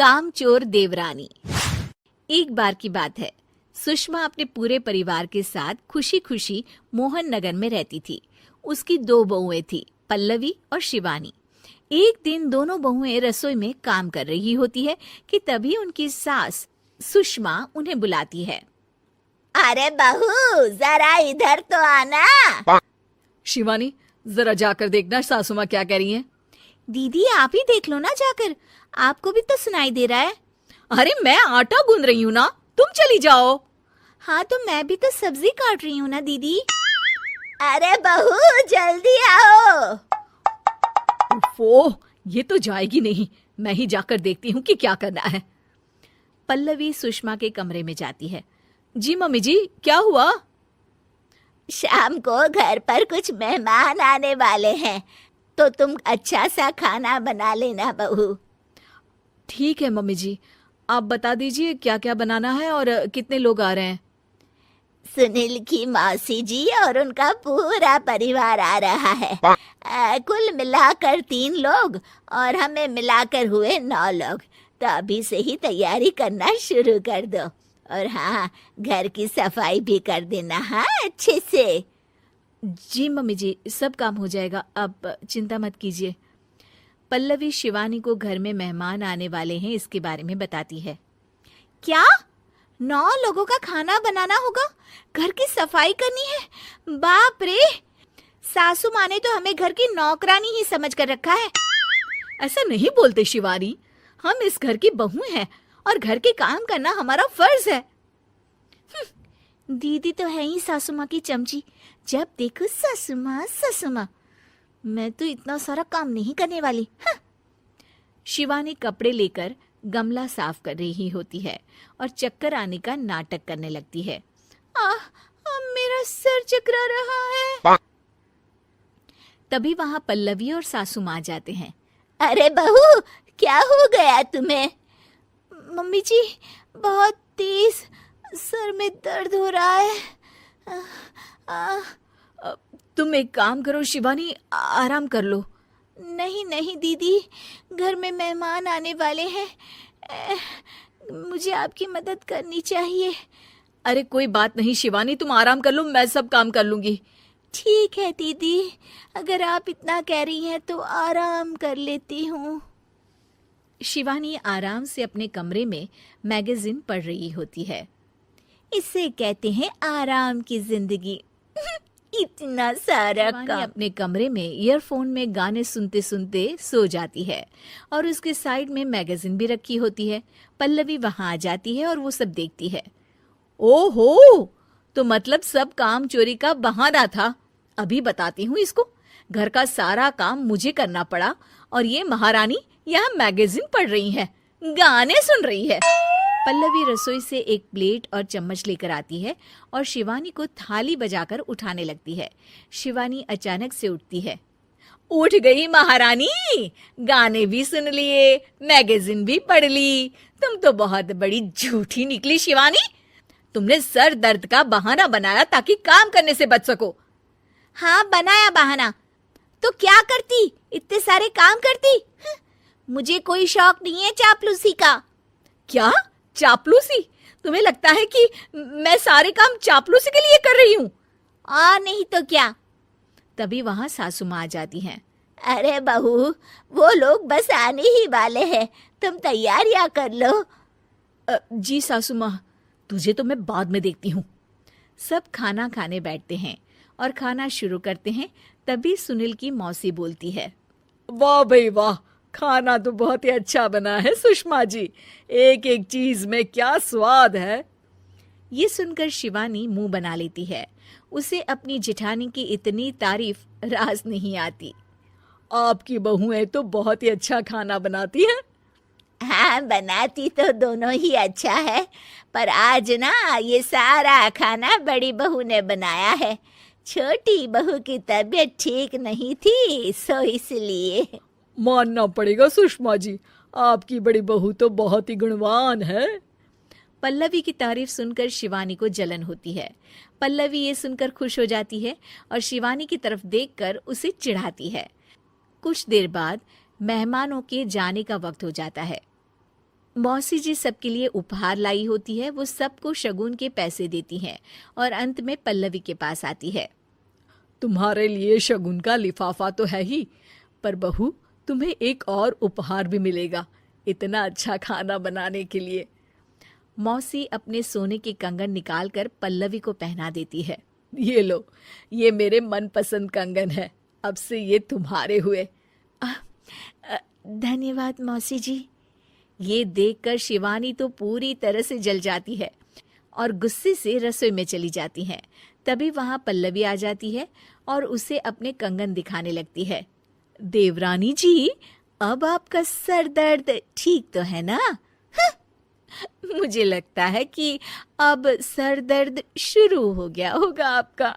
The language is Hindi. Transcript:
कामचोर देवरानी। एक बार की बात है, सुषमा अपने पूरे परिवार के साथ खुशी खुशी मोहन नगर में रहती थी। उसकी 2 बहुएं थी, पल्लवी और शिवानी। एक दिन दोनों बहुएं रसोई में काम कर रही होती है कि तभी उनकी सास सुषमा उन्हें बुलाती है। अरे बहू, जरा इधर तो आना। शिवानी, जरा जाकर देखना सासू माँ क्या कह रही हैं। दीदी आप ही देख लो ना जाकर, आपको भी तो सुनाई दे रहा है। अरे मैं आटा गूंद रही हूँ ना, तुम चली जाओ। हाँ तो मैं भी तो सब्जी काट रही हूँ ना दीदी। अरे बहू जल्दी आओ। ओह, ये तो जाएगी नहीं। मैं ही जाकर देखती हूँ कि क्या करना है। पल्लवी सुषमा के कमरे में जाती है। जी मम्मी जी, क्या हुआ? शाम को घर पर कुछ मेहमान आने वाले हैं, तो तुम अच्छा सा खाना बना लेना बहू। ठीक है मम्मी जी, आप बता दीजिए क्या क्या बनाना है और कितने लोग आ रहे हैं। सुनील की मौसी जी और उनका पूरा परिवार आ रहा है। कुल मिलाकर 3 लोग और हमें मिलाकर हुए 9 लोग। तो अभी से ही तैयारी करना शुरू कर दो। और हाँ, घर की सफाई भी कर देना, हाँ अच्छे से। जी मम्मी जी, सब काम हो जाएगा, आप चिंता मत कीजिए। पल्लवी शिवानी को घर में मेहमान आने वाले हैं इसके बारे में बताती है। क्या 9 लोगों का खाना बनाना होगा, घर की सफाई करनी है? बाप रे, सासू माँ ने तो हमें घर की नौकरानी ही समझ कर रखा है। ऐसा नहीं बोलते शिवानी, हम इस घर की बहू हैं और घर के काम करना हमारा फर्ज है। दीदी तो है ही सासू माँ की चमची, जब देखो सासू माँ सासू माँ। मैं तो इतना सारा काम नहीं करने वाली। शिवानी कपड़े लेकर गमला साफ कर रही होती है और चक्कर आने का नाटक करने लगती है। मेरा सर चकरा रहा है। तभी वहां पल्लवी और सासू माँ जाते हैं। अरे बहू, क्या हो गया तुम्हें? मम्मी जी, बहुत तेज सर में दर्द हो रहा है। तुम एक काम करो शिवानी, आराम कर लो। नहीं नहीं दीदी, घर में मेहमान आने वाले हैं, मुझे आपकी मदद करनी चाहिए। अरे कोई बात नहीं शिवानी, तुम आराम कर लो, मैं सब काम कर लूंगी। ठीक है दीदी, अगर आप इतना कह रही हैं तो आराम कर लेती हूँ। शिवानी आराम से अपने कमरे में मैगजीन पढ़ रही होती है। इसे कहते हैं आराम की जिंदगी। इतना सारा काम। अपने कमरे में ईयरफोन में गाने सुनते सुनते सो जाती है और उसके साइड में मैगजीन भी रखी होती है। पल्लवी वहां आ जाती है और वो सब देखती है। ओहो, तो मतलब सब काम चोरी का बहाना था। अभी बताती हूँ इसको। घर का सारा काम मुझे करना पड़ा और ये महारानी यहाँ मैगजीन पढ़ रही है, गाने सुन रही है। पल्लवी रसोई से एक प्लेट और चम्मच लेकर आती है और शिवानी को थाली बजाकर उठाने लगती है। शिवानी अचानक से उठती है। उठ गई महारानी, गाने भी सुन लिए, मैगजीन भी पढ़ ली। तुम तो बहुत बड़ी झूठी निकली शिवानी। तुमने सर दर्द का बहाना बनाया ताकि काम करने से बच सको। हाँ बनाया बहाना, तो क्या करती, इतने सारे काम करती। मुझे कोई शौक नहीं है चापलूसी का। क्या चापलूसी? तुम्हें लगता है कि मैं सारे काम चापलूसी के लिए कर रही हूँ? और नहीं तो क्या। तभी वहां सासू माँ आ जाती हैं। अरे बहू, वो लोग बस आने ही वाले हैं, तुम तैयारियां कर लो। जी सासू माँ, तुझे तो मैं बाद में देखती हूँ। सब खाना खाने बैठते हैं और खाना शुरू करते हैं। तभी सुनील की मौसी बोलती है। वाह भाई वाह, खाना तो बहुत ही अच्छा बना है सुषमा जी। एक एक चीज में क्या स्वाद है। ये सुनकर शिवानी मुंह बना लेती है। उसे अपनी जेठानी की इतनी तारीफ रास नहीं आती। आपकी बहुएं तो बहुत ही अच्छा खाना बनाती हैं। हाँ, बनाती तो दोनों ही अच्छा है, पर आज ना ये सारा खाना बड़ी बहू ने बनाया है। छोटी बहू की तबीयत ठीक नहीं थी, सो इसलिए। मानना पड़ेगा सुषमा जी, आपकी बड़ी बहू तो बहुत ही गुणवान है। पल्लवी की तारीफ सुनकर शिवानी को जलन होती है। पल्लवी ये सुनकर खुश हो जाती है और शिवानी की तरफ देखकर उसे चिढ़ाती है। कुछ देर बाद मेहमानों के जाने का वक्त हो जाता है। मौसी जी सबके लिए उपहार लाई होती है। वो सबको शगुन के पैसे देती हैं और अंत में पल्लवी के पास आती है। तुम्हारे लिए शगुन का लिफाफा तो है ही, पर बहू तुम्हें एक और उपहार भी मिलेगा इतना अच्छा खाना बनाने के लिए। मौसी अपने सोने के कंगन निकालकर पल्लवी को पहना देती है। ये लो, ये मेरे मनपसंद कंगन है, अब से ये तुम्हारे हुए। धन्यवाद मौसी जी। ये देखकर शिवानी तो पूरी तरह से जल जाती है और गुस्से से रसोई में चली जाती है। तभी वहां पल्लवी आ जाती है और उसे अपने कंगन दिखाने लगती है। देवरानी जी, अब आपका सर दर्द ठीक तो है ना? मुझे लगता है कि अब सर दर्द शुरू हो गया होगा आपका।